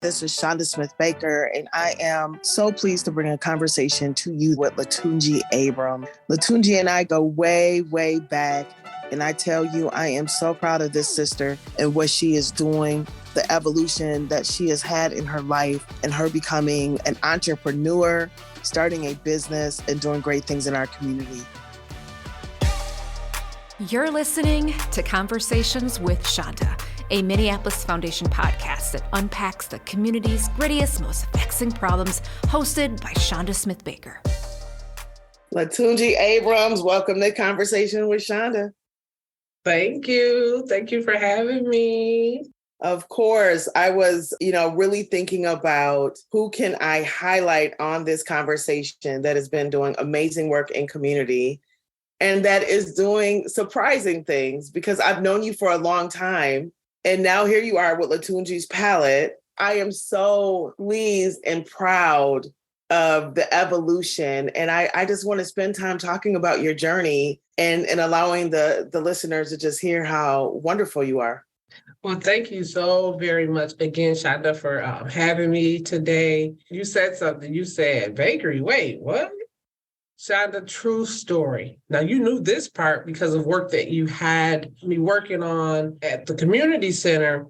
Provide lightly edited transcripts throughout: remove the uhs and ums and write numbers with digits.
This is Chanda Smith-Baker, and I am so pleased to bring a conversation to you with Lutunji Abram. Lutunji and I go way, way back, and I tell you, I am so proud of this sister and what she is doing, the evolution that she has had in her life, and her becoming an entrepreneur, starting a business, and doing great things in our community. You're listening to Conversations with Chanda, a Minneapolis Foundation podcast that unpacks the community's grittiest, most vexing problems, hosted by Chanda Smith-Baker. Lutunji Abrams, welcome to Conversation with Chanda. Thank you. Thank you for having me. Of course, I was, really thinking about who can I highlight on this conversation that has been doing amazing work in community and that is doing surprising things, because I've known you for a long time. And now here you are with Lutunji's Palate. I am so pleased and proud of the evolution. And I just want to spend time talking about your journey and allowing the listeners to just hear how wonderful you are. Well, thank you so very much again, Chanda, for having me today. You said something. You said bakery. Wait, what? Chanda, true story. Now, you knew this part because of work that you had me working on at the community center.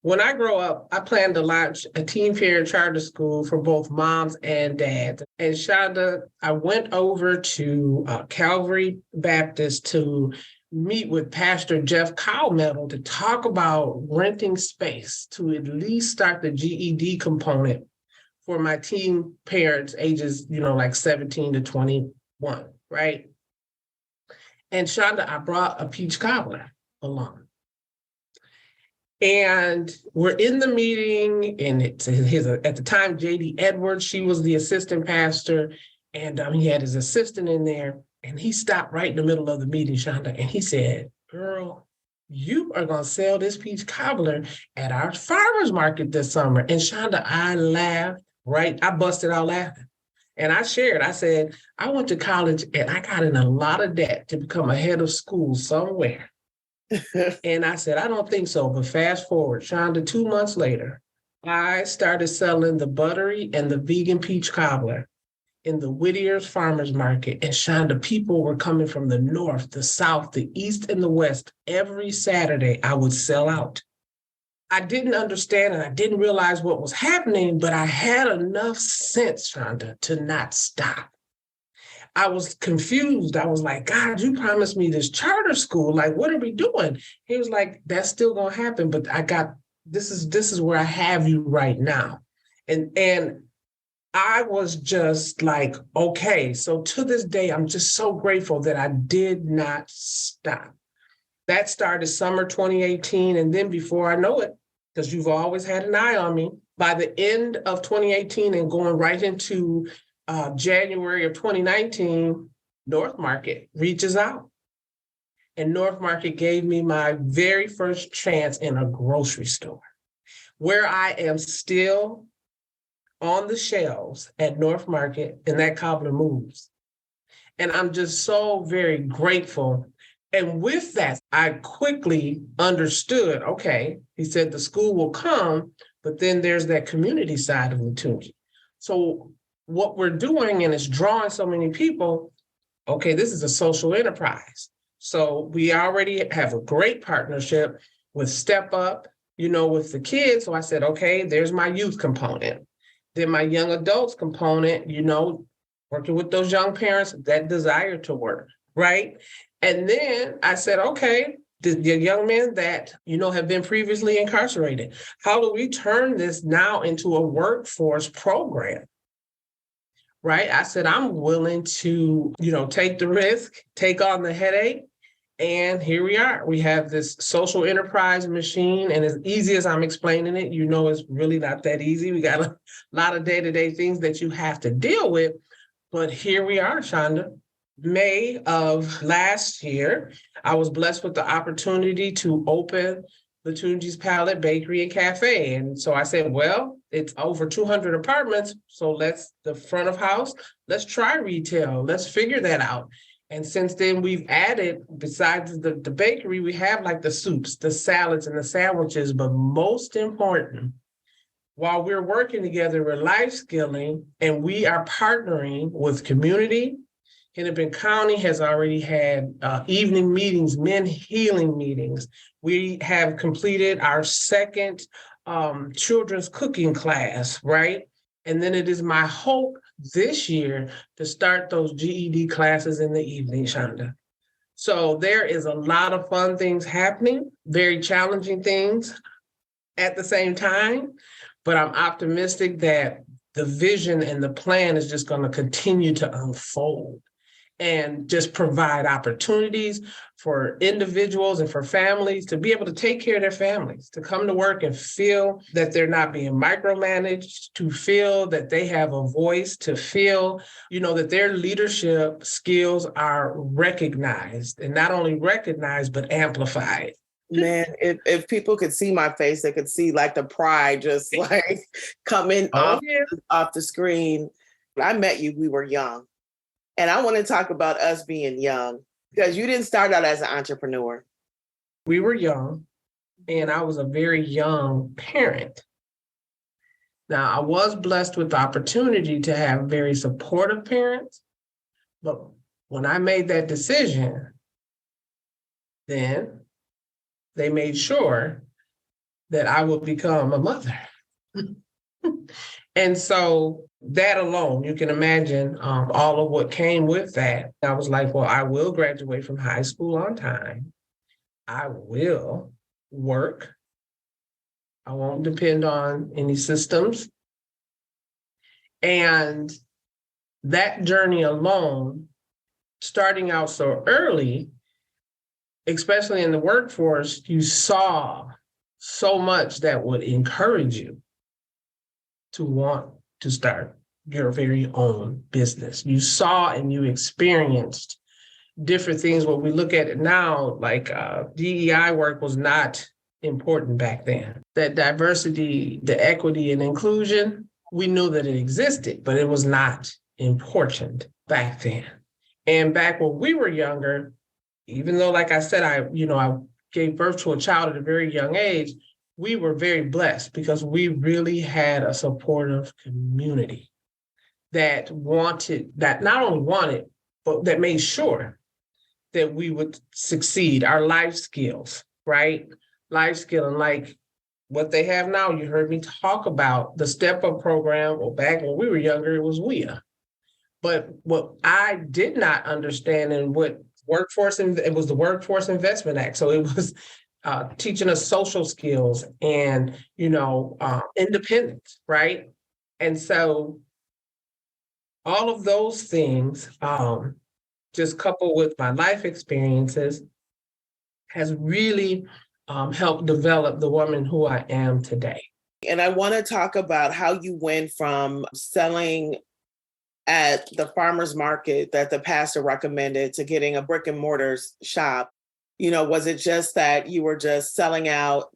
When I grow up, I plan to launch a teen parent charter school for both moms and dads. And Chanda, I went over to Calvary Baptist to meet with Pastor Jeff Cowmetal to talk about renting space to at least start the GED component for my teen parents ages, like 17 to 21, right? And Chanda, I brought a peach cobbler along. And we're in the meeting, and it's at the time, J.D. Edwards, she was the assistant pastor, and he had his assistant in there, and he stopped right in the middle of the meeting, Chanda, and he said, "Girl, you are going to sell this peach cobbler at our farmer's market this summer." And Chanda, I laughed. Right? I busted out laughing. And I shared, I said, I went to college and I got in a lot of debt to become a head of school somewhere. And I said, I don't think so. But fast forward, Chanda, 2 months later, I started selling the buttery and the vegan peach cobbler in the Whittier's Farmers Market. And Chanda, people were coming from the north, the south, the east, and the west. Every Saturday, I would sell out. I didn't understand and I didn't realize what was happening, but I had enough sense, Chanda, to not stop. I was confused. I was like, God, you promised me this charter school. Like, what are we doing? He was like, that's still going to happen, but this is where I have you right now. And I was just like, okay. So to this day, I'm just so grateful that I did not stop. That started summer 2018. And then before I know it, because you've always had an eye on me, by the end of 2018 and going right into January of 2019, North Market reaches out. And North Market gave me my very first chance in a grocery store, where I am still on the shelves at North Market, and that cobbler moves. And I'm just so very grateful. And with that, I quickly understood, okay, he said the school will come, but then there's that community side of Lutunji. So what we're doing, and it's drawing so many people, okay, this is a social enterprise. So we already have a great partnership with Step Up, with the kids. So I said, okay, there's my youth component. Then my young adults component, working with those young parents, that desire to work, right? And then I said, okay, the young men that, have been previously incarcerated, how do we turn this now into a workforce program? Right? I said, I'm willing to, take the risk, take on the headache. And here we are. We have this social enterprise machine. And as easy as I'm explaining it, it's really not that easy. We got a lot of day-to-day things that you have to deal with. But here we are, Chanda. May of last year, I was blessed with the opportunity to open Lutunji's Palate Bakery and Cafe. And so I said, well, it's over 200 apartments. So the front of house, let's try retail. Let's figure that out. And since then, we've added, besides the bakery, we have like the soups, the salads, and the sandwiches. But most important, while we're working together, we're life skilling, and we are partnering with community. Hennepin County has already had evening meetings, men healing meetings. We have completed our second children's cooking class, right? And then it is my hope this year to start those GED classes in the evening, Chanda. So there is a lot of fun things happening, very challenging things at the same time, but I'm optimistic that the vision and the plan is just going to continue to unfold and just provide opportunities for individuals and for families to be able to take care of their families, to come to work and feel that they're not being micromanaged, to feel that they have a voice, to feel, that their leadership skills are recognized, and not only recognized, but amplified. Man, if people could see my face, they could see like the pride just like coming off the screen. When I met you, we were young. And I want to talk about us being young, because you didn't start out as an entrepreneur. We were young, and I was a very young parent. Now, I was blessed with the opportunity to have very supportive parents, but when I made that decision, then they made sure that I would become a mother. And so that alone, you can imagine all of what came with that. I was like, well, I will graduate from high school on time. I will work. I won't depend on any systems. And that journey alone, starting out so early, especially in the workforce, you saw so much that would encourage you to want to start your very own business. You saw and you experienced different things. When we look at it now, like DEI work was not important back then. That diversity, the equity and inclusion, we knew that it existed, but it was not important back then. And back when we were younger, even though, like I said, I gave birth to a child at a very young age, we were very blessed because we really had a supportive community that not only wanted, but that made sure that we would succeed. Our life skills, right? Life skill, and like what they have now, you heard me talk about the Step Up program. Well, back when we were younger, it was WIA. But what I did not understand and what it was the Workforce Investment Act. So it was teaching us social skills and, independence, right? And so all of those things, just coupled with my life experiences, has really helped develop the woman who I am today. And I want to talk about how you went from selling at the farmer's market that the pastor recommended to getting a brick and mortar shop. Was it just that you were just selling out?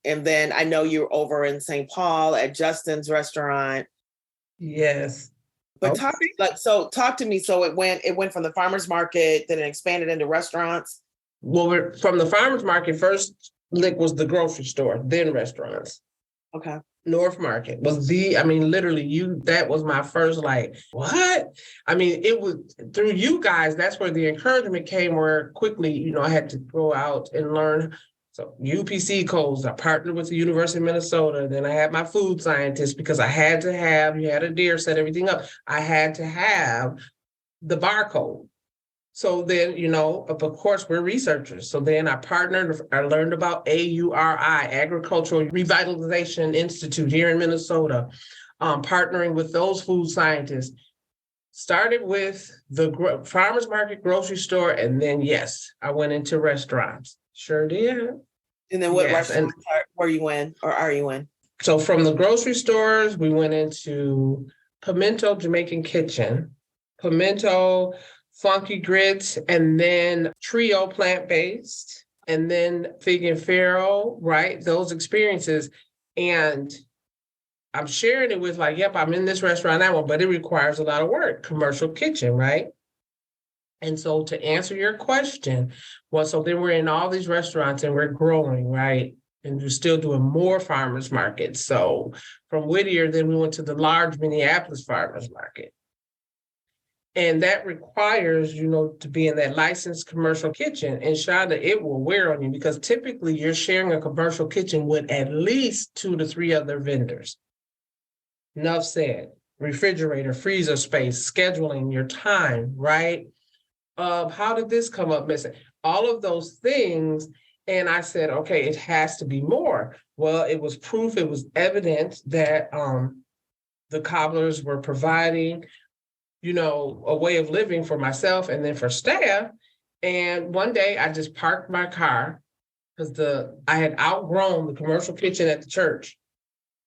And then I know you're over in St. Paul at Justin's restaurant. Yes. But talk to me. So it went from the farmer's market, then it expanded into restaurants. Well, from the farmer's market, first lick was the grocery store, then restaurants. Okay. North Market was literally that was my first, what? It was through you guys, that's where the encouragement came, where quickly, I had to go out and learn. So UPC codes, I partnered with the University of Minnesota. Then I had my food scientist because you had a deer, set everything up. I had to have the barcode. So then, of course, we're researchers. So then I learned about AURI, Agricultural Revitalization Institute here in Minnesota, partnering with those food scientists. Started with the farmer's market, grocery store, and then, yes, I went into restaurants. Sure did. And then what restaurants were you in or are you in? So from the grocery stores, we went into Pimento Jamaican Kitchen, Pimento Funky Grits, and then Trio plant-based, and then Fig and Farrow, right? Those experiences. And I'm sharing it with yep, I'm in this restaurant, that one, but it requires a lot of work, commercial kitchen, right? And so to answer your question, so then we're in all these restaurants and we're growing, right? And we're still doing more farmers markets. So from Whittier, then we went to the large Minneapolis farmers market. And that requires, to be in that licensed commercial kitchen. And Chanda, it will wear on you because typically you're sharing a commercial kitchen with at least 2 to 3 other vendors. Enough said. Refrigerator, freezer space, scheduling your time, right? How did this come up missing? All of those things. And I said, okay, it has to be more. Well, it was proof, it was evidence that the cobblers were providing a way of living for myself and then for staff. And one day I just parked my car because I had outgrown the commercial kitchen at the church.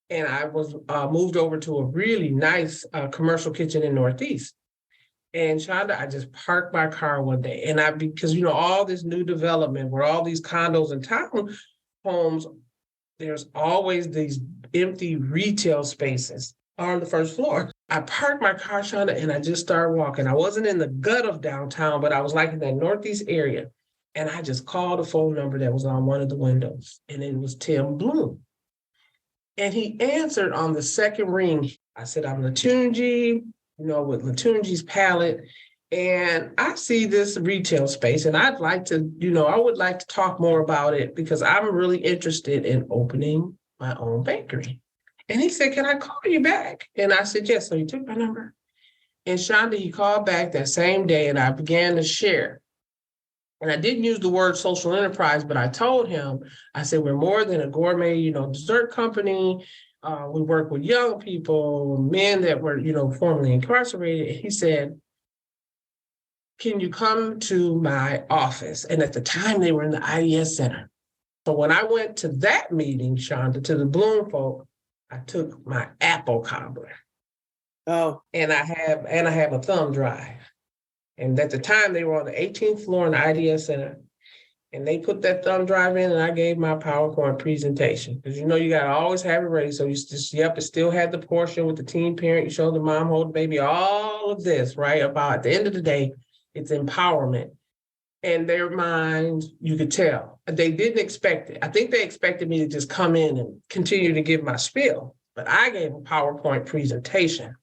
And I was moved over to a really nice commercial kitchen in Northeast. And Chanda, I just parked my car one day. And because all this new development where all these condos and townhomes, there's always these empty retail spaces on the first floor. I parked my car, Chanda, and I just started walking. I wasn't in the gut of downtown, but I was like in that Northeast area. And I just called a phone number that was on one of the windows, and it was Tim Bloom. And he answered on the second ring. I said, I'm Lutunji, with Lutunji's Palate. And I see this retail space, and I'd like to, I would like to talk more about it because I'm really interested in opening my own bakery. And he said, can I call you back? And I said, yes. So he took my number. And Chanda, he called back that same day, and I began to share. And I didn't use the word social enterprise, but I told him, I said, we're more than a gourmet, dessert company. We work with young people, men that were, formerly incarcerated. And he said, can you come to my office? And at the time they were in the IDS Center. So when I went to that meeting, Chanda, to the Bloom folk, I took my apple cobbler. Oh. And I have a thumb drive. And at the time they were on the 18th floor in the IDS Center. And they put that thumb drive in, and I gave my PowerPoint presentation. Because you got to always have it ready. So it still had the portion with the teen parent. You show the mom hold the baby, all of this, right? About at the end of the day, it's empowerment. And their mind, you could tell. They didn't expect it. I think they expected me to just come in and continue to give my spiel. But I gave a PowerPoint presentation.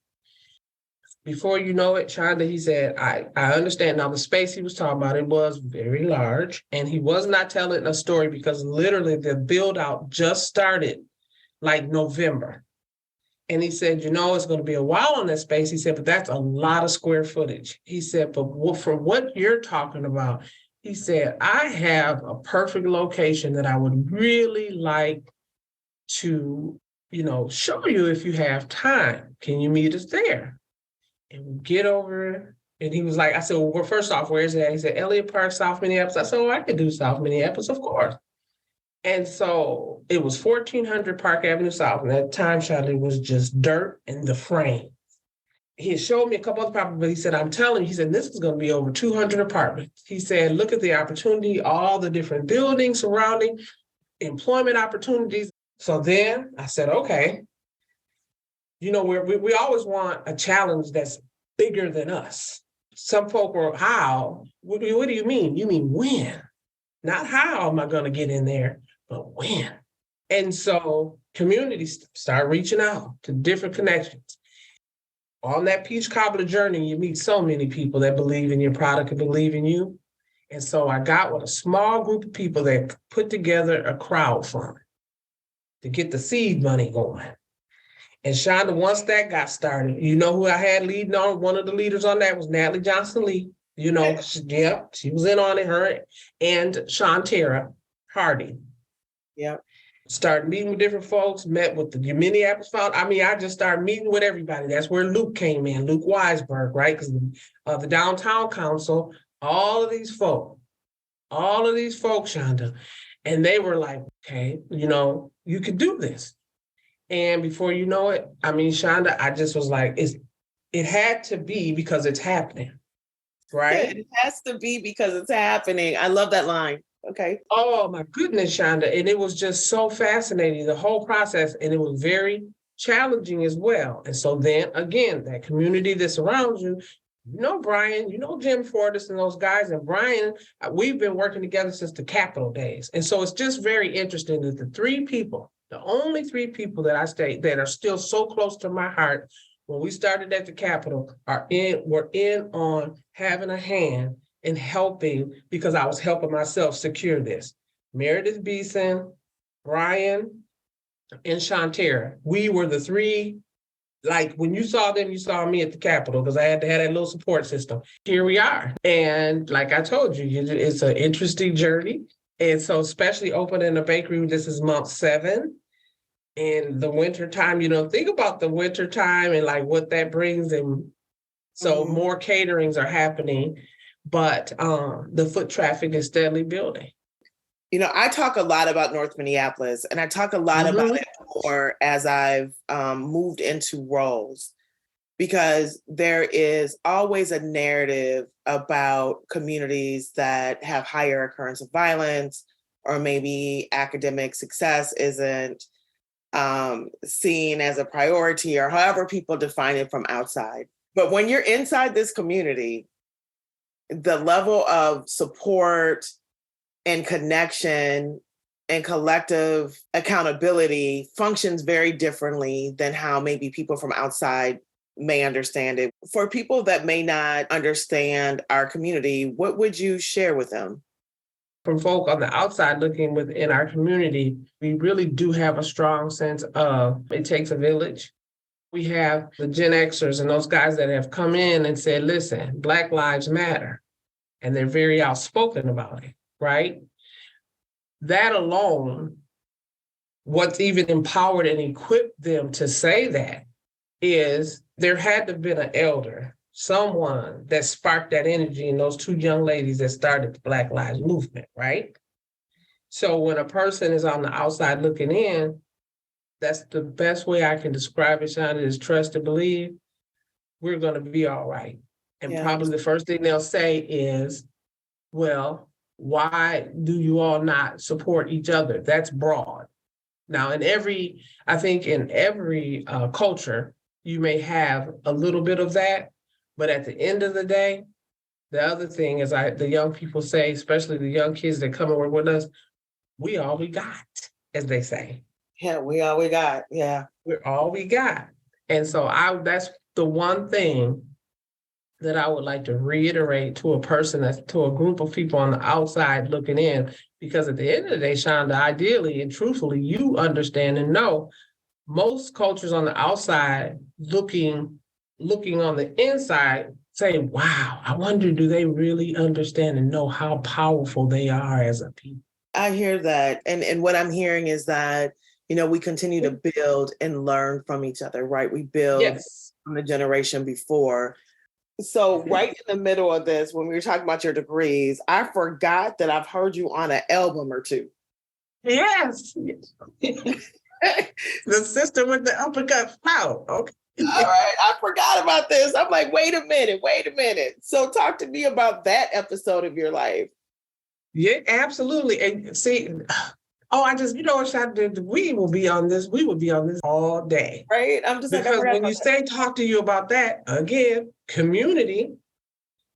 Before you know it, Chanda, he said, I understand. Now, the space he was talking about, it was very large. And he was not telling a story because literally the build out just started like November. And he said, it's going to be a while on that space. He said, but that's a lot of square footage. He said, but for what you're talking about, he said, I have a perfect location that I would really like to, show you if you have time. Can you meet us there? And we get over, and he was like, I said, well, first off, where is it at? He said, Elliott Park, South Minneapolis. I said, I could do South Minneapolis, of course. And so it was 1400 Park Avenue South. And at the time, Chanda, it was just dirt and the frame. He had showed me a couple of properties, but he said, I'm telling you, he said, this is going to be over 200 apartments. He said, look at the opportunity, all the different buildings surrounding, employment opportunities. So then I said, okay, we always want a challenge that's bigger than us. Some folk were, how? What do you mean? You mean when? Not how am I going to get in there, but when. And so communities start reaching out to different connections. On that peach cobbler journey, you meet so many people that believe in your product and believe in you. And so I got with a small group of people that put together a crowdfund to get the seed money going. And Chanda, once that got started, who I had leading on, one of the leaders on that was Natalie Johnson-Lee. She was in on it, her and Shantara Hardy. Yeah. Started meeting with different folks, met with the Minneapolis Found. I just started meeting with everybody. That's where Luke came in, Luke Weisberg, right? Because the Downtown Council, all of these folks, Chanda, and they were like, okay, you could do this. And before you know it, Chanda, I just was like, it had to be because it's happening, right? It has to be because it's happening. I love that line. Okay. Oh my goodness, Chanda. And it was just so fascinating, the whole process. And it was very challenging as well. And so then again, that community that surrounds you, you know Brian, you know Jim Fortis and those guys. And Brian, we've been working together since the Capitol days. And so it's just very interesting that the only three people that I stay that are still so close to my heart when we started at the Capitol were in on having a hand in helping, because I was helping myself secure this. Meredith Beeson, Brian, and Shantera. We were the three. Like when you saw them, you saw me at the Capitol, because I had to have that little support system. Here we are. And like I told you, it's an interesting journey. And so especially opening a bakery, this is month 7. And the winter time, think about the winter time and like what that brings. And so more caterings are happening, but the foot traffic is steadily building. I talk a lot about North Minneapolis, and I talk a lot about it more as I've moved into roles, because there is always a narrative about communities that have higher occurrence of violence, or maybe academic success isn't seen as a priority, or however people define it from outside. But when you're inside this community, the level of support and connection and collective accountability functions very differently than how maybe people from outside may understand it. For people that may not understand our community, what would you share with them? From folk on the outside looking within our community, we really do have a strong sense of it takes a village. We have the Gen Xers and those guys that have come in and said, listen, Black Lives Matter. And they're very outspoken about it, right? That alone, what's even empowered and equipped them to say that is there had to have been an elder, someone that sparked that energy in those 2 young ladies that started the Black Lives Movement, right? So when a person is on the outside looking in, that's the best way I can describe it, Chanda, is trust and believe we're going to be all right. And probably the first thing they'll say is, well, why do you all not support each other? That's broad. Now, in every culture, you may have a little bit of that, but at the end of the day, the other thing is the young people say, especially the young kids that come and work with us, we all we got, as they say. Yeah, we all we got. Yeah. We're all we got. And so that's the one thing that I would like to reiterate to a group of people on the outside looking in, because at the end of the day, Chanda, ideally and truthfully, you understand and know most cultures on the outside looking on the inside say, wow, I wonder, do they really understand and know how powerful they are as a people? I hear that. And what I'm hearing is that, we continue to build and learn from each other, right? We build from the generation before. So right in the middle of this, when we were talking about your degrees, I forgot that I've heard you on an album or 2. Yes. The sister with the uppercut flout. Okay. All right. I forgot about this. I'm like, wait a minute. So talk to me about that episode of your life. Yeah, absolutely. And see, I just, we will be on this all day. Right? I'm just because when you say talk to you about that, again, community,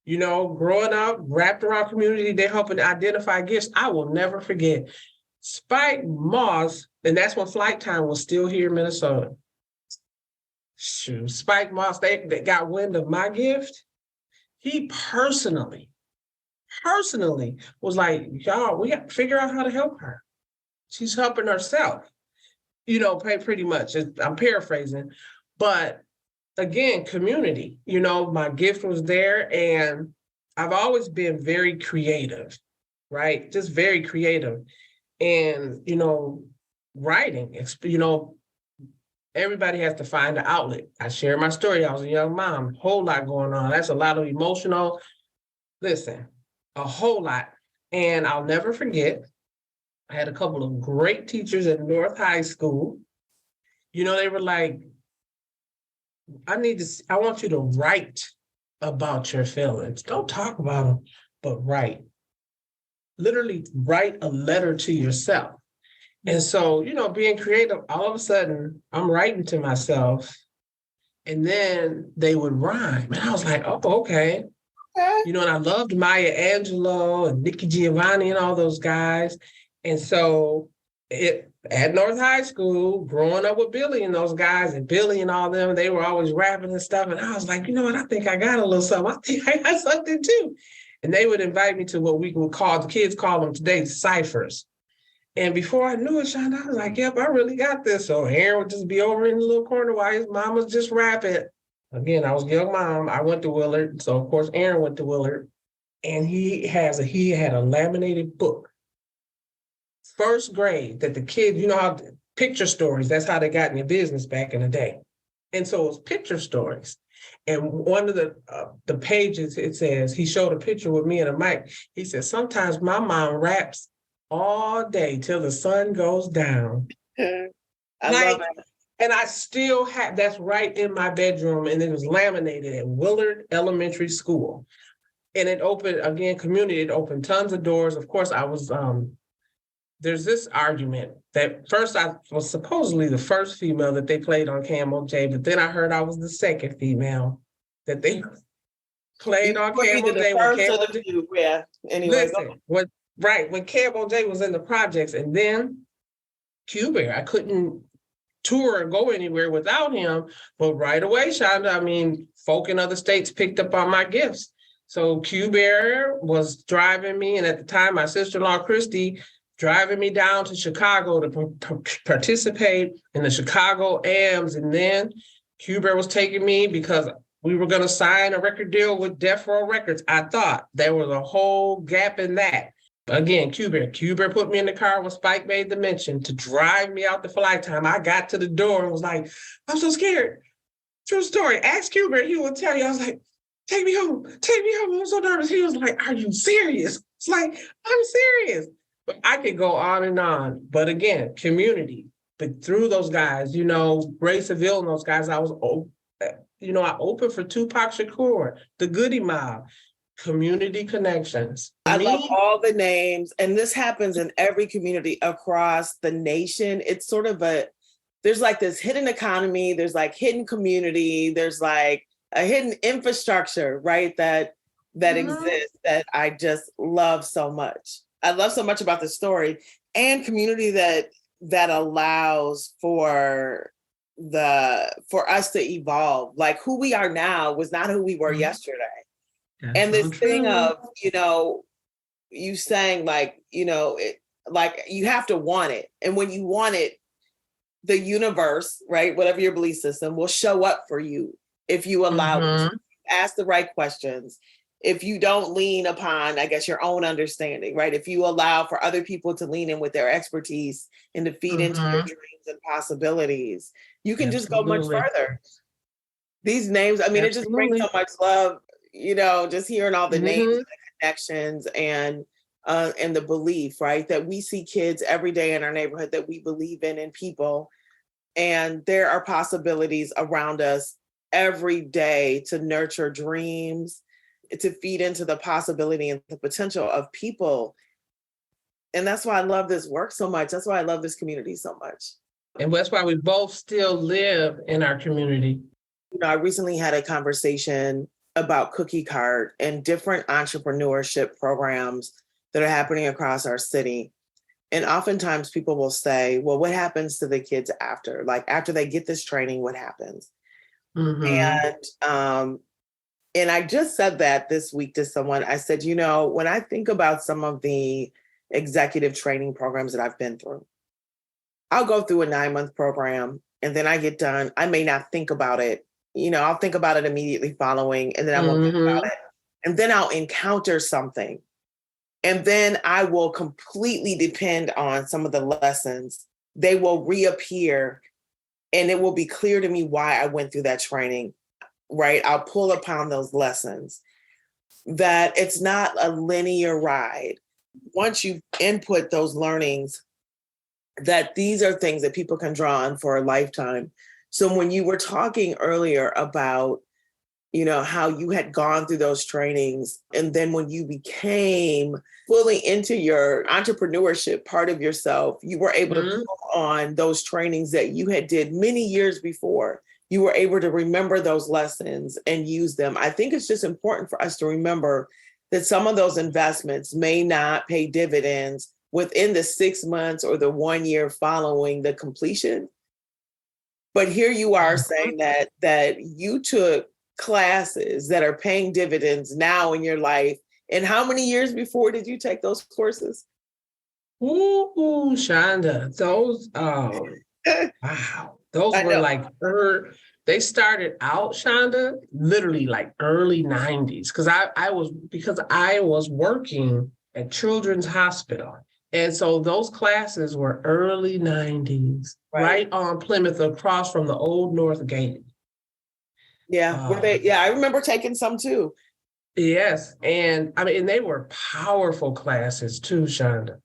growing up, wrapped around community, they're helping identify gifts. I will never forget Spike Moss, and that's when Flight Time was still here in Minnesota. Shoot, Spike Moss, they got wind of my gift. He personally was like, y'all, we got to figure out how to help her. She's helping herself, pretty much. I'm paraphrasing. But again, community, my gift was there, and I've always been very creative, right? Just very creative. And, writing, everybody has to find an outlet. I share my story. I was a young mom, a whole lot going on. That's a lot of emotional, a whole lot. And I'll never forget, I had a couple of great teachers at North High School. They were like, I want you to write about your feelings. Don't talk about them, but write. Literally write a letter to yourself. And so, being creative, all of a sudden, I'm writing to myself and then they would rhyme. And I was like, oh, okay. Okay. You know, and I loved Maya Angelou and Nikki Giovanni and all those guys. And so at North High School, growing up with Billy and those guys and Billy and all them, they were always rapping and stuff. And I was like, you know what? I think I got a little something. I think I got something too. And they would invite me to what we would call, the kids call them today, ciphers. And before I knew it, Chanda, I was like, yep, I really got this. So Aaron would just be over in the little corner while his mom was just rapping. Again, I was a young mom. I went to Willard. So of course, Aaron went to Willard. And he had a laminated book. First grade that the kids, you know how picture stories, that's how they got in your business back in the day. And so it was picture stories. And one of the pages, it says, he showed a picture with me and a mic. He said, sometimes my mom raps all day till the sun goes down. I love it. And I still have, that's right in my bedroom. And it was laminated at Willard Elementary School. And it opened, again, community, it opened tons of doors. Of course, I was, there's this argument that first I was supposedly the first female that they played on Camel J, but then I heard I was the second female that they played on Camel J. Yeah. Anyway, listen, when Camel J was in the projects, and then Q-Bear, I couldn't tour or go anywhere without him. But right away, Chanda, I mean, folk in other states picked up on my gifts. So Q-Bear was driving me, and at the time, my sister-in-law, Christy, driving me down to Chicago to participate in the Chicago AMs. And then Q-Bear was taking me because we were going to sign a record deal with Death Row Records. I thought there was a whole gap in that. Again, Q-Bear put me in the car when Spike made the mention to drive me out the flight time. I got to the door and was like, I'm so scared. True story. Ask Q-Bear, he will tell you. I was like, take me home. I'm so nervous. He was like, are you serious? It's like, I'm serious. But I could go on and on. But again, community. But through those guys, you know, Ray Seville and those guys, I opened for Tupac Shakur, the Goody Mob, community connections. I love all the names. And this happens in every community across the nation. It's sort of there's like this hidden economy. There's like hidden community. There's like a hidden infrastructure, right? That exists that I just love so much. I love so much about the story and community that allows for us to evolve. Like who we are now was not who we were yesterday. That's and this thing of, you know, you saying like, you know, like you have to want it. And when you want it, the universe, right, whatever your belief system will show up for you if you allow it to ask the right questions. If you don't lean upon, I guess, your own understanding, right? If you allow for other people to lean in with their expertise and to feed into your dreams and possibilities, you can just go much further. These names, I mean, it just brings so much love, you know, just hearing all the names and the connections and the belief, right? That we see kids every day in our neighborhood that we believe in people. And there are possibilities around us every day to nurture dreams, to feed into the possibility and the potential of people. And that's why I love this work so much. That's why I love this community so much. And that's why we both still live in our community. You know, I recently had a conversation about Cookie Cart and different entrepreneurship programs that are happening across our city. And oftentimes people will say, well, what happens to the kids after? Like after they get this training, what happens? And I just said that this week to someone. I said, you know, when I think about some of the executive training programs that I've been through, I'll go through a 9-month program and then I get done. I may not think about it. You know, I'll think about it immediately following and then I won't think about it. And then I'll encounter something. And then I will completely depend on some of the lessons. They will reappear and it will be clear to me why I went through that training. Right? I'll pull upon those lessons, that it's not a linear ride. Once you input those learnings, that these are things that people can draw on for a lifetime. So when you were talking earlier about, you know, how you had gone through those trainings, and then when you became fully into your entrepreneurship part of yourself, you were able to pull on those trainings that you had did many years before. you were able to remember those lessons and use them. I think it's just important for us to remember that some of those investments may not pay dividends within the 6 months or the 1 year following the completion. But here you are saying that you took classes that are paying dividends now in your life. And how many years before did you take those courses? Ooh, Chanda, those wow, those were like they started out, Chanda, literally like early 90s. Because I was working at Children's Hospital. And so those classes were early 90s, right on Plymouth, across from the old North Gate. Yeah, I remember taking some too. Yes, and I mean, and they were powerful classes too, Chanda.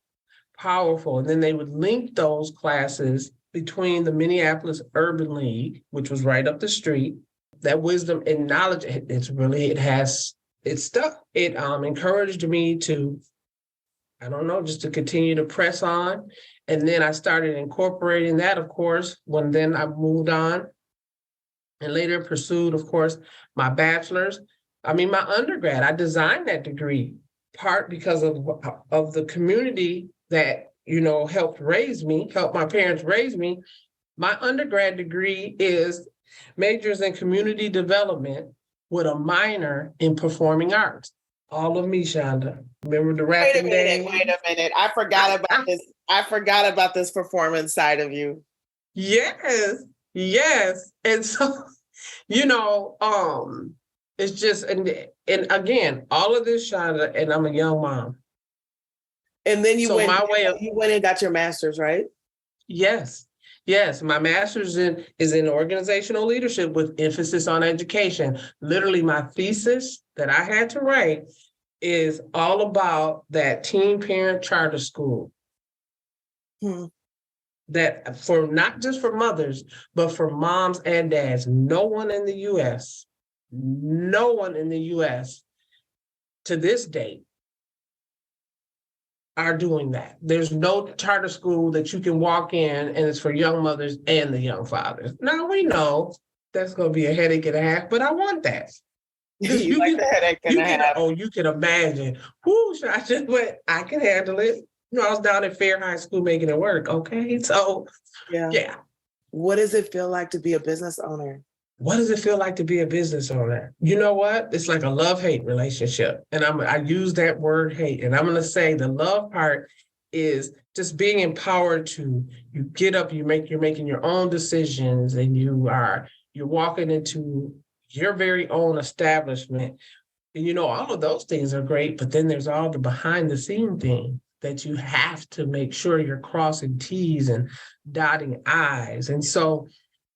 Powerful. And then they would link those classes between the Minneapolis Urban League, which was right up the street. That wisdom and knowledge, it's stuck. It encouraged me to, I don't know, just to continue to press on. And then I started incorporating that, of course, when then I moved on and later pursued, of course, my bachelor's. I mean, my undergrad, I designed that degree, part because of the community that, helped my parents raise me. My undergrad degree is majors in community development with a minor in performing arts. All of me, Chanda. Remember the rapping days? Wait a minute. I forgot about this. I forgot about this performance side of you. Yes. And so, it's just, and again, all of this, Chanda, and I'm a young mom. And then you went and got your master's, right? Yes. My master's is in organizational leadership with emphasis on education. Literally, my thesis that I had to write is all about that teen parent charter school. That for not just for mothers, but for moms and dads. No one in the U.S. to this date are doing that. There's no charter school that you can walk in and it's for young mothers and the young fathers. Now we know that's going to be a headache and a half, but I want that. You like the headache and a half. Oh, you can imagine. But I can handle it. I was down at Fair High School making it work. Okay, so yeah. What does it feel like to be a business owner? What does it feel like to be a business owner? You know what? It's like a love-hate relationship. And I use that word hate. And I'm going to say the love part is just being empowered to, you get up, you're making your own decisions, and you're walking into your very own establishment. And all of those things are great, but then there's all the behind the scene thing that you have to make sure you're crossing T's and dotting I's. And so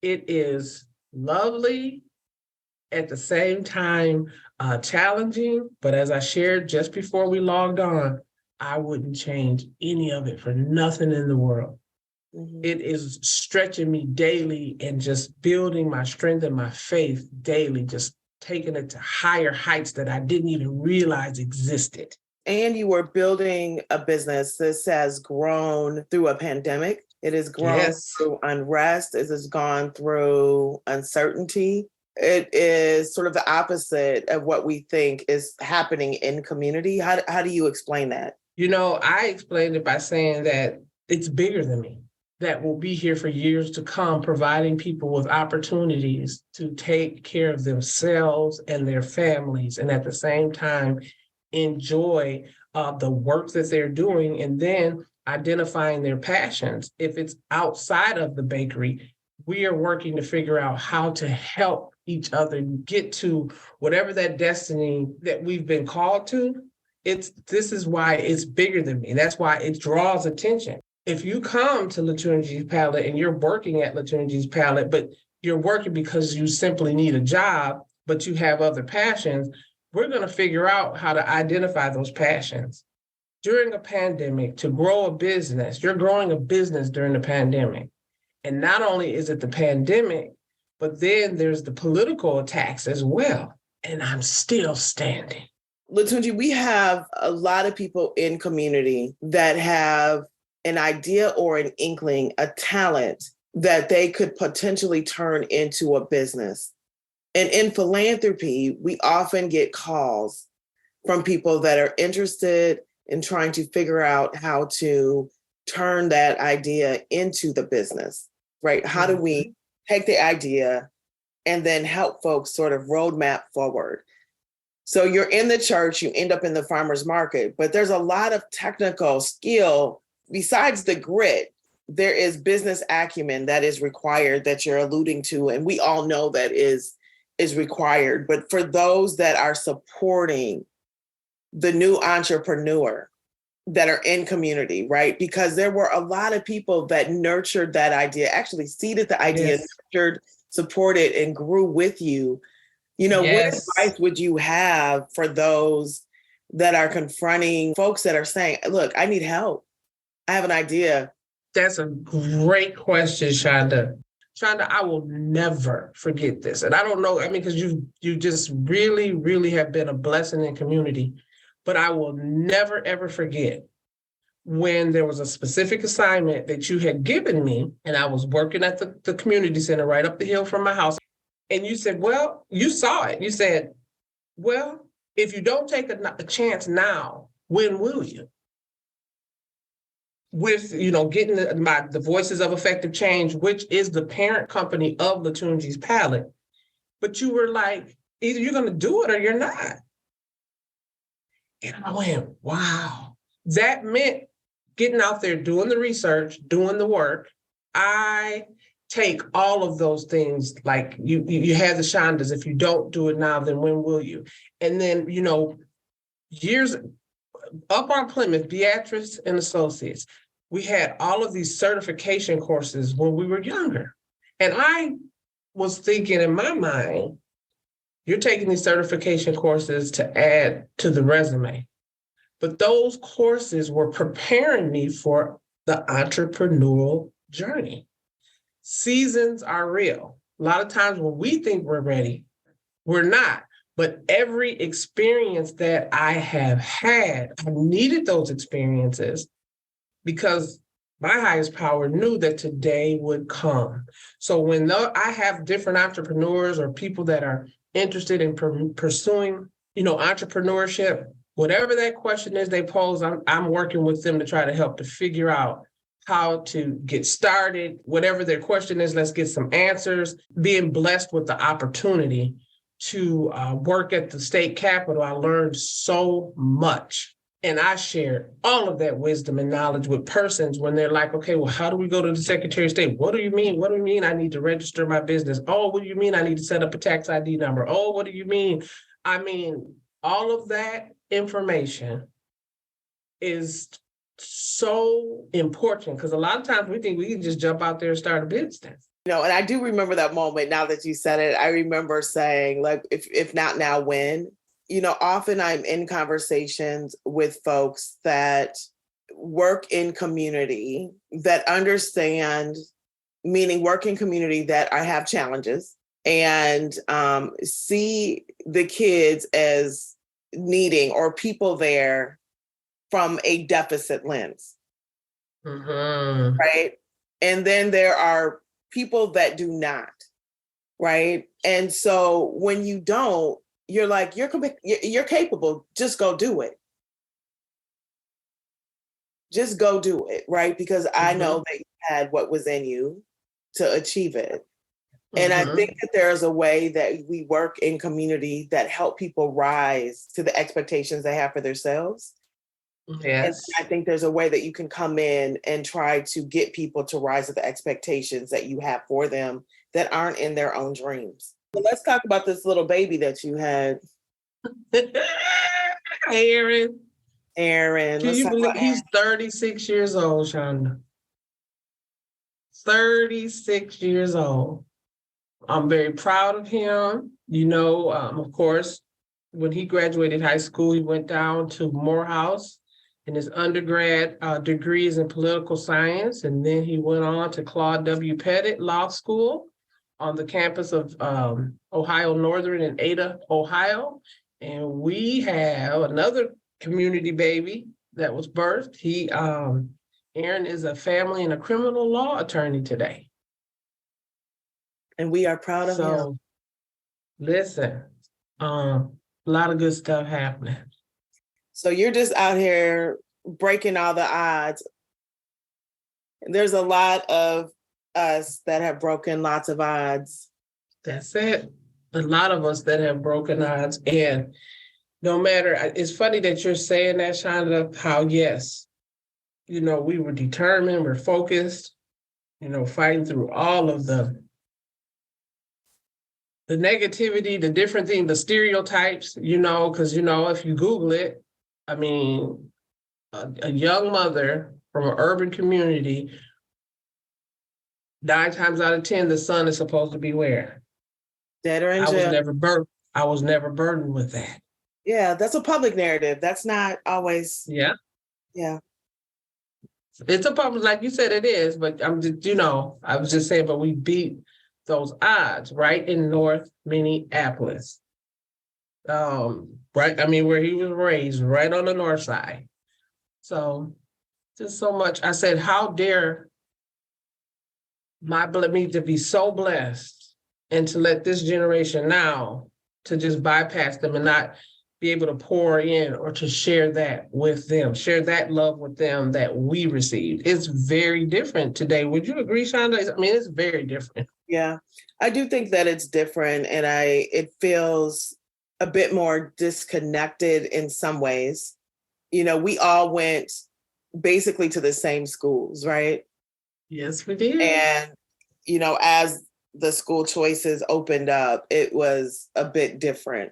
it is lovely, at the same time challenging, but as I shared just before we logged on, I wouldn't change any of it for nothing in the world. It is stretching me daily and just building my strength and my faith daily, just taking it to higher heights that I didn't even realize existed. And you were building a business. This has grown through a pandemic. It has grown through unrest. It has gone through uncertainty. It is sort of the opposite of what we think is happening in community. How do you explain that? I explained it by saying that it's bigger than me, that will be here for years to come, providing people with opportunities to take care of themselves and their families, and at the same time, enjoy the work that they're doing, and then identifying their passions. If it's outside of the bakery, we are working to figure out how to help each other get to whatever that destiny that we've been called to. This is why it's bigger than me. That's why it draws attention. If you come to Lutunji's Palate and you're working at Lutunji's Palate, but you're working because you simply need a job, but you have other passions, we're going to figure out how to identify those passions. During a pandemic, to grow a business, you're growing a business during the pandemic. And not only is it the pandemic, but then there's the political attacks as well. And I'm still standing. Lutunji, we have a lot of people in community that have an idea or an inkling, a talent that they could potentially turn into a business. And in philanthropy, we often get calls from people that are interested in trying to figure out how to turn that idea into the business, right? How do we take the idea and then help folks sort of roadmap forward? So you're in the church, you end up in the farmer's market, but there's a lot of technical skill. Besides the grit, there is business acumen that is required that you're alluding to. And we all know that is required. But for those that are supporting the new entrepreneur that are in community, right? Because there were a lot of people that nurtured that idea, actually seeded the idea, Yes. nurtured, supported, and grew with you. You know, Yes. what advice would you have for those that are confronting folks that are saying, look, I need help. I have an idea. That's a great question, Chanda. Chanda, I will never forget this. And I don't know, I mean, because you just really, really have been a blessing in community. But I will never, ever forget when there was a specific assignment that you had given me, and I was working at the community center right up the hill from my house. And you said, well, you saw it. You said, well, if you don't take a chance now, when will you? With, getting the Voices of Effective Change, which is the parent company of Lutunji's Palate. But you were like, either you're going to do it or you're not. And I went, wow. That meant getting out there, doing the research, doing the work. I take all of those things, like you have the Chandas. If you don't do it now, then when will you? And then, years up on Plymouth, Beatrice and Associates, we had all of these certification courses when we were younger. And I was thinking in my mind, you're taking these certification courses to add to the resume. But those courses were preparing me for the entrepreneurial journey. Seasons are real. A lot of times when we think we're ready, we're not. But every experience that I have had, I needed those experiences because my highest power knew that today would come. So when I have different entrepreneurs or people that are interested in pursuing, entrepreneurship, whatever that question is they pose, I'm working with them to try to help to figure out how to get started. Whatever their question is, let's get some answers. Being blessed with the opportunity to work at the state capitol, I learned so much. And I shared all of that wisdom and knowledge with persons when they're like, okay, well, how do we go to the Secretary of State? What do you mean? What do you mean I need to register my business? Oh, what do you mean I need to set up a tax ID number? Oh, what do you mean? I mean, all of that information is so important because a lot of times we think we can just jump out there and start a business. And I do remember that moment now that you said it. I remember saying, like, if not now, when? Often I'm in conversations with folks that work in community, that understand, meaning work in community that I have challenges and see the kids as needing or people there from a deficit lens, right? And then there are people that do not, right? And so when you don't, you're like, you're capable, just go do it. Just go do it, right? Because I know that you had what was in you to achieve it. And I think that there's a way that we work in community that help people rise to the expectations they have for themselves. Yes. And I think there's a way that you can come in and try to get people to rise to the expectations that you have for them that aren't in their own dreams. So let's talk about this little baby that you had. Aaron. Can you believe he's 36 years old, Chanda? 36 years old. I'm very proud of him. Of course, when he graduated high school, he went down to Morehouse in his undergrad degrees in political science. And then he went on to Claude W. Pettit Law School on the campus of Ohio Northern in Ada, Ohio. And we have another community baby that was birthed. Aaron is a family and a criminal law attorney today. And we are proud of him. So listen, a lot of good stuff happening. So you're just out here breaking all the odds. There's a lot of us that have broken lots of odds. That's it. A lot of us that have broken odds. And no matter, it's funny that you're saying that, Chanda, how yes, we were determined, we're focused, fighting through all of the negativity, the different things, the stereotypes, because, if you Google it, I mean, a young mother from an urban community, 9 times out of 10, the son is supposed to be where? Dead or in I was jail. never burdened with that. Yeah, that's a public narrative. That's not always. Yeah. Yeah. It's a public, like you said, it is, but I'm just, I was just saying, but we beat those odds right in North Minneapolis. Right, I mean, where he was raised, right on the north side. So just so much. I said, how dare me to be so blessed and to let this generation now to just bypass them and not be able to pour in or to share that with them, share that love with them that we received. It's very different today. Would you agree, Chanda? I mean, it's very different. Yeah, I do think that it's different, and it feels a bit more disconnected in some ways. We all went basically to the same schools, right? Yes, we did. And, as the school choices opened up, it was a bit different.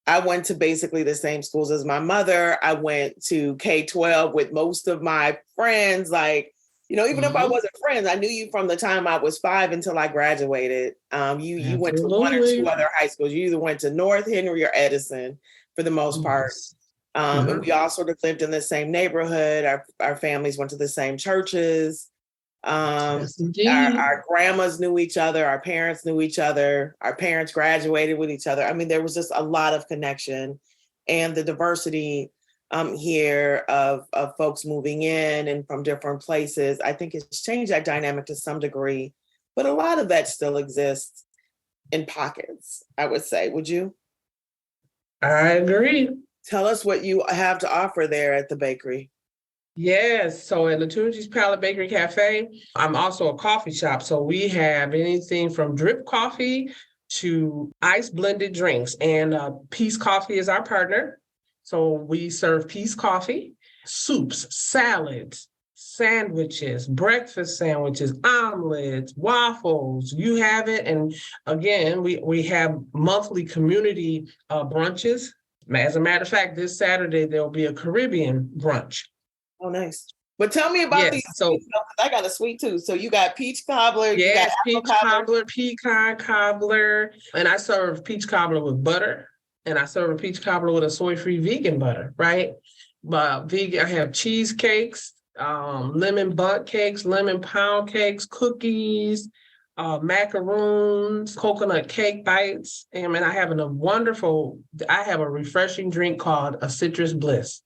I went to basically the same schools as my mother. I went to K-12 with most of my friends. Like, even if I wasn't friends, I knew you from the time I was 5 until I graduated. You went to 1 or 2 other high schools. You either went to North, Henry, or Edison for the most part. And we all sort of lived in the same neighborhood. Our families went to the same churches. Our grandmas knew each other. Our parents knew each other. Our parents graduated with each other. I mean, there was just a lot of connection, and the diversity here of folks moving in and from different places, I think it's changed that dynamic to some degree, but a lot of that still exists in pockets, I would say. Would you? I agree. Tell us what you have to offer there at the bakery. Yes, so at Lutunji's Palate Bakery Cafe, I'm also a coffee shop. So we have anything from drip coffee to ice blended drinks, and Peace Coffee is our partner. So we serve Peace Coffee, soups, salads, sandwiches, breakfast sandwiches, omelets, waffles, you have it. And again, we have monthly community brunches. As a matter of fact, this Saturday, there'll be a Caribbean brunch. Oh, nice. But tell me about these. So I got a sweet tooth. So you got peach cobbler. Yes, peach cobbler, pecan cobbler. And I serve peach cobbler with butter. And I serve a peach cobbler with a soy-free vegan butter, right? But vegan, I have cheesecakes, lemon bundt cakes, lemon pound cakes, cookies, macaroons, coconut cake bites. And I have a refreshing drink called a Citrus Bliss.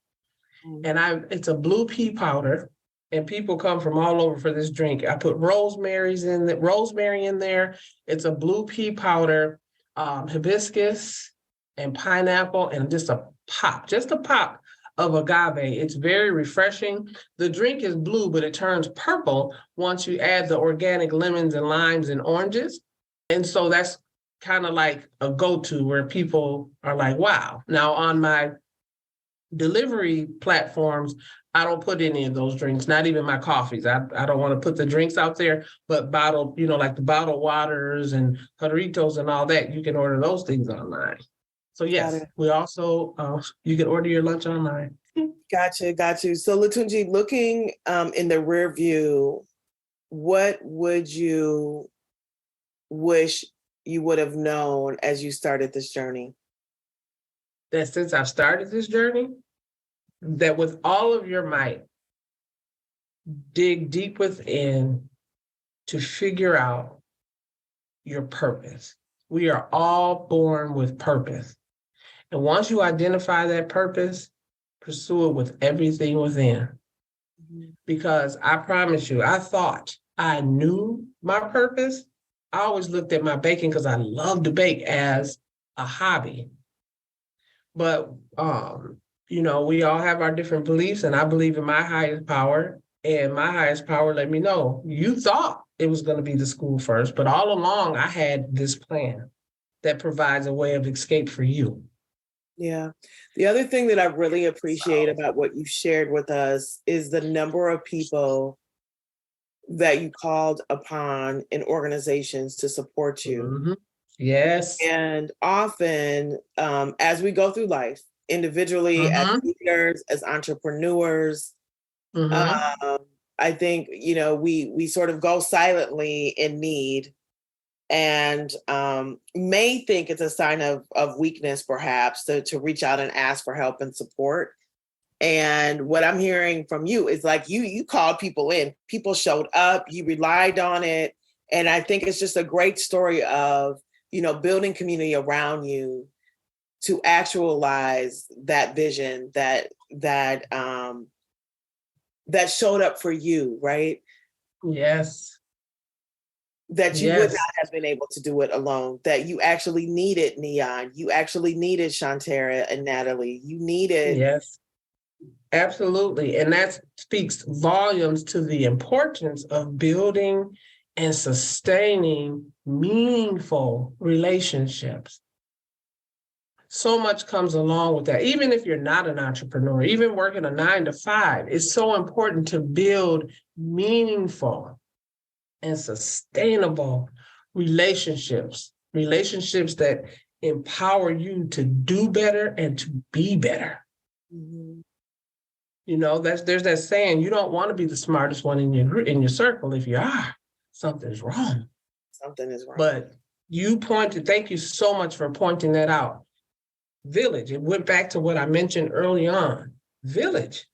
And it's a blue pea powder, and people come from all over for this drink. I put rosemary in there. It's a blue pea powder, hibiscus and pineapple, and just a pop of agave. It's very refreshing. The drink is blue, but it turns purple once you add the organic lemons and limes and oranges. And so that's kind of like a go-to where people are like, wow. Now on my delivery platforms, I don't put any of those drinks, not even my coffees. I don't want to put the drinks out there, but bottled, like the bottled waters and Jarritos and all that, you can order those things online. So yes, we also, you can order your lunch online. Got you. So Lutunji, looking in the rear view, what would you wish you would have known as you started this journey? That since I've started this journey, that with all of your might, dig deep within to figure out your purpose. We are all born with purpose. And once you identify that purpose, pursue it with everything within. Because I promise you, I thought I knew my purpose I always looked at my baking, because I love to bake, as a hobby. But, we all have our different beliefs, and I believe in my highest power. And my highest power let me know, you thought it was going to be the school first, but all along I had this plan that provides a way of escape for you. Yeah. The other thing that I really appreciate about what you shared with us is the number of people that you called upon in organizations to support you. Mhm. Yes. And often, as we go through life, individually, as Mhm. leaders, as entrepreneurs, Mhm. I think, we sort of go silently in need and may think it's a sign of weakness, perhaps, to reach out and ask for help and support. And what I'm hearing from you is like you called people in, people showed up, you relied on it. And I think it's just a great story of, building community around you to actualize that vision that showed up for you, right? Yes. That you would Yes. not have been able to do it alone, that you actually needed Neon, you actually needed Shantara and Natalie, you needed. Yes. Absolutely. And that speaks volumes to the importance of building and sustaining meaningful relationships. So much comes along with that. Even if you're not an entrepreneur, even working a 9 to 5, it's so important to build meaningful and sustainable relationships that empower you to do better and to be better. Mm-hmm. There's that saying, you don't want to be the smartest one in your circle. If you are, something's wrong. Something is wrong. But thank you so much for pointing that out. Village, it went back to what I mentioned early on. Village,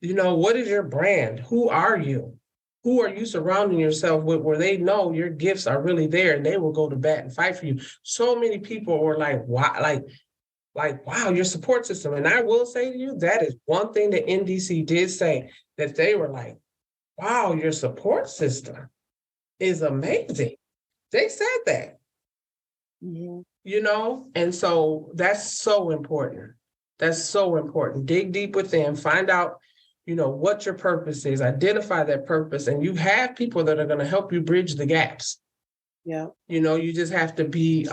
what is your brand? Who are you? Who are you surrounding yourself with, where they know your gifts are really there and they will go to bat and fight for you? So many people were like, wow, wow, your support system. And I will say to you, that is one thing that NDC did say, that they were like, wow, your support system is amazing. They said that, Mm-hmm. and so that's so important. That's so important. Dig deep within, find out, what your purpose is, identify that purpose, and you have people that are going to help you bridge the gaps. Yeah. You just have to be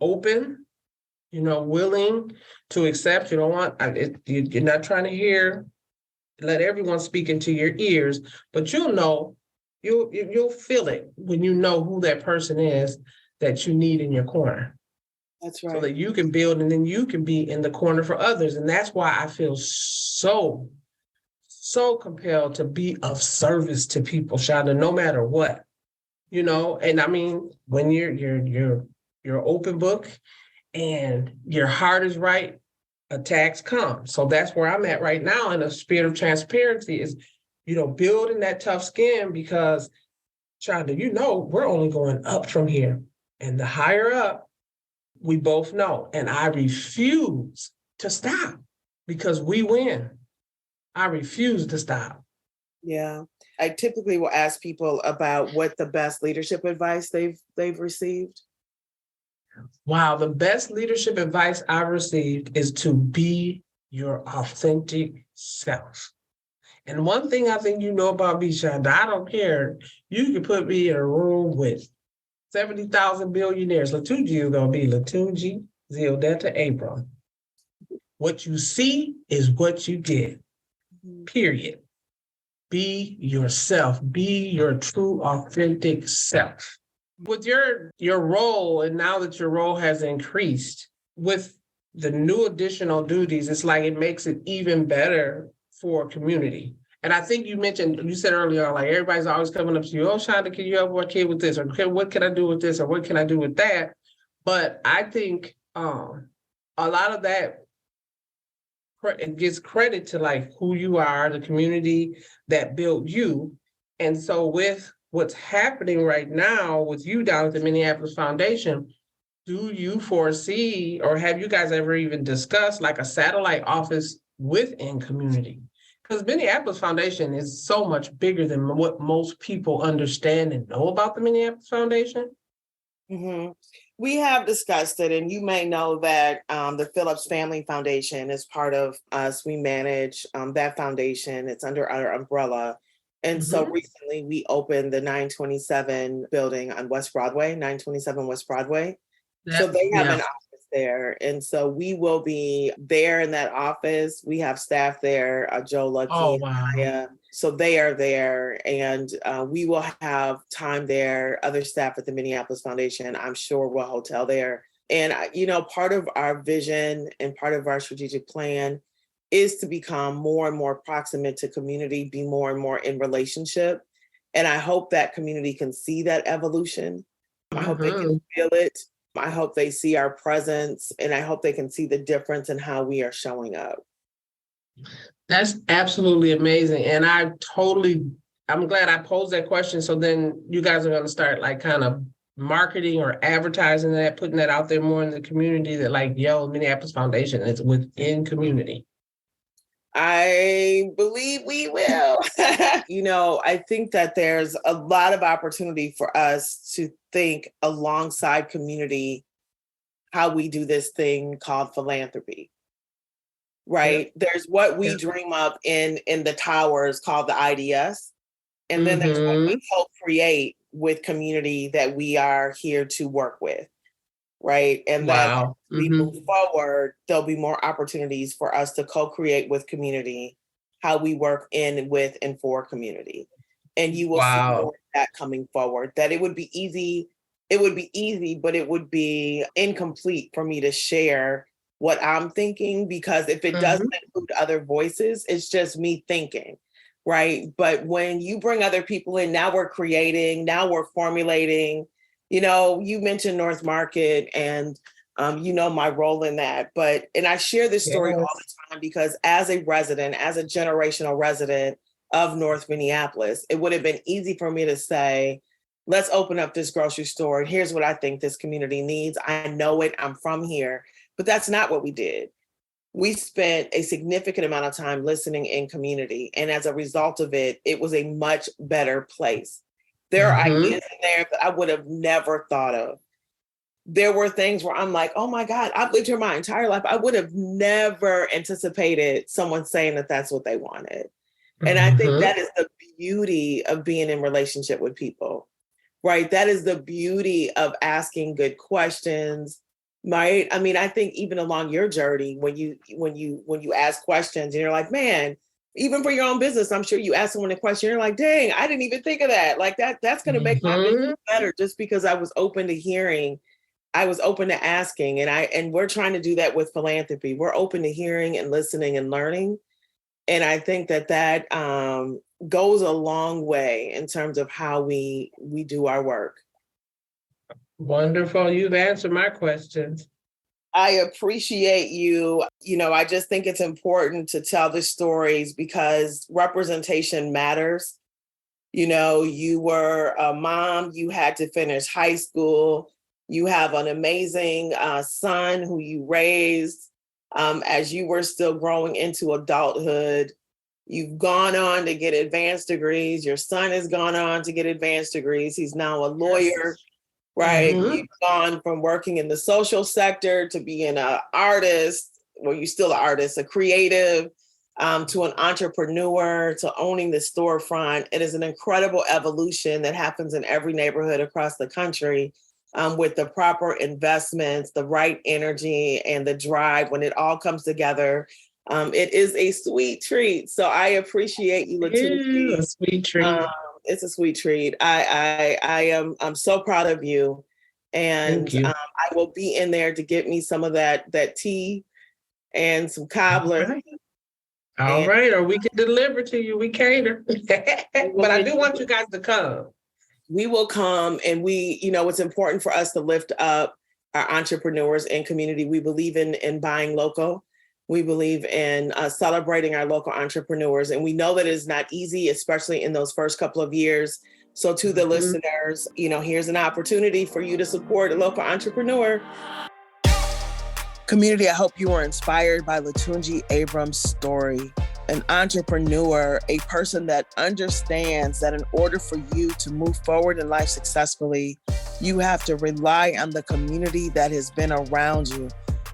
open, willing to accept. You don't want, you're not trying to let everyone speak into your ears, but you'll feel it when you know who that person is that you need in your corner. That's right. So that you can build, and then you can be in the corner for others. And that's why I feel so compelled to be of service to people, Chanda, no matter what, and I mean, when you're open book and your heart is right, attacks come. So that's where I'm at right now, in a spirit of transparency, is, building that tough skin, because, Chanda, we're only going up from here. And the higher up, we both know. And I refuse to stop, because we win. I refuse to stop. Yeah. I typically will ask people about what the best leadership advice they've received. Wow, the best leadership advice I've received is to be your authentic self. And one thing I think about me, Chanda, I don't care. You can put me in a room with 70,000 billionaires. Lutunji is going to be Lutunji Abram. What you see is what you get, period. Be yourself. Be your true, authentic self. With your role, and now that your role has increased with the new additional duties, it's like it makes it even better for community. And I think you said earlier, like, everybody's always coming up to you, oh, Chanda, can you help my kid with this? Or what can I do with this? Or what can I do with that? But I think a lot of that, it gives credit to like who you are, the community that built you. And so with what's happening right now with you down at the Minneapolis Foundation, do you foresee, or have you guys ever even discussed like a satellite office within community? Because Minneapolis Foundation is so much bigger than what most people understand and know about the Minneapolis Foundation. Mm-hmm. We have discussed it, and you may know that the Phillips Family Foundation is part of us. We manage that foundation. It's under our umbrella. And so recently we opened the 927 building on West Broadway, 927 West Broadway. So they have an office there. And so we will be there in that office. We have staff there, Joe Lucky, Maya. So they are there, and we will have time there. Other staff at the Minneapolis Foundation, I'm sure, will hotel there. And, part of our vision and part of our strategic plan is to become more and more proximate to community, be more and more in relationship. And I hope that community can see that evolution. I hope they can feel it. I hope they see our presence, and I hope they can see the difference in how we are showing up. That's absolutely amazing. And I'm glad I posed that question. So then you guys are going to start like kind of marketing or advertising that, putting that out there more in the community that like, Minneapolis Foundation is within community. I believe we will. I think that there's a lot of opportunity for us to think alongside community how we do this thing called philanthropy. Right? There's what we dream up in the towers called the IDS. And then there's what we co-create with community that we are here to work with. Right? And that as we move forward, there'll be more opportunities for us to co-create with community, how we work in, with, and for community. And you will see more of that coming forward. That it would be easy, but it would be incomplete for me to share what I'm thinking, because if it doesn't include other voices, it's just me thinking, right? But when you bring other people in, now we're creating, now we're formulating. You mentioned North Market, and my role in that. And I share this story all the time because as a resident, as a generational resident of North Minneapolis, it would have been easy for me to say, let's open up this grocery store, and here's what I think this community needs. I know it, I'm from here. But that's not what we did. We spent a significant amount of time listening in community. And as a result of it, it was a much better place. There are ideas in there that I would have never thought of. There were things where I'm like, oh my God, I've lived here my entire life. I would have never anticipated someone saying that that's what they wanted. And I think that is the beauty of being in relationship with people, right? That is the beauty of asking good questions. Right. I mean, I think even along your journey, when you ask questions and you're like, man, even for your own business, I'm sure you ask someone a question, you're like, dang, I didn't even think of that. Like that's going to make my business better, just because I was open to hearing, I was open to asking. And we're trying to do that with philanthropy. We're open to hearing and listening and learning. And I think that goes a long way in terms of how we do our work. Wonderful. You've answered my questions. I appreciate you. I just think it's important to tell the stories because representation matters. You were a mom, you had to finish high school. You have an amazing son who you raised as you were still growing into adulthood. You've gone on to get advanced degrees. Your son has gone on to get advanced degrees. He's now a lawyer. Right. You've gone from working in the social sector to being an artist. Well, you're still an artist, a creative, to an entrepreneur, to owning the storefront. It is an incredible evolution that happens in every neighborhood across the country with the proper investments, the right energy, and the drive. When it all comes together, it is a sweet treat. So I appreciate you, Lutunji. A sweet treat. It's a sweet treat. I'm so proud of you. And I will be in there to get me some of that tea and some cobbler. All right. Or we can deliver to you. We cater. But I do want you guys to come. We will come, and it's important for us to lift up our entrepreneurs and community. We believe in buying local. We believe in celebrating our local entrepreneurs. And we know that it's not easy, especially in those first couple of years. So to the listeners, here's an opportunity for you to support a local entrepreneur. Community, I hope you were inspired by Lutunji Abram's story. an entrepreneur, a person that understands that in order for you to move forward in life successfully, you have to rely on the community that has been around you.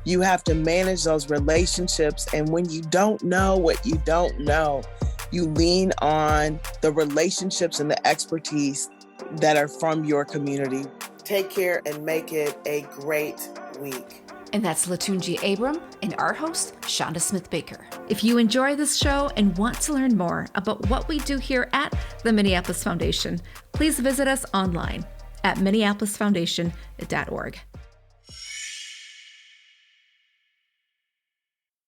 You have to manage those relationships. And when you don't know what you don't know, you lean on the relationships and the expertise that are from your community. Take care and make it a great week. And that's Lutunji Abram and our host, Chanda Smith-Baker. If you enjoy this show and want to learn more about what we do here at the Minneapolis Foundation, please visit us online at minneapolisfoundation.org.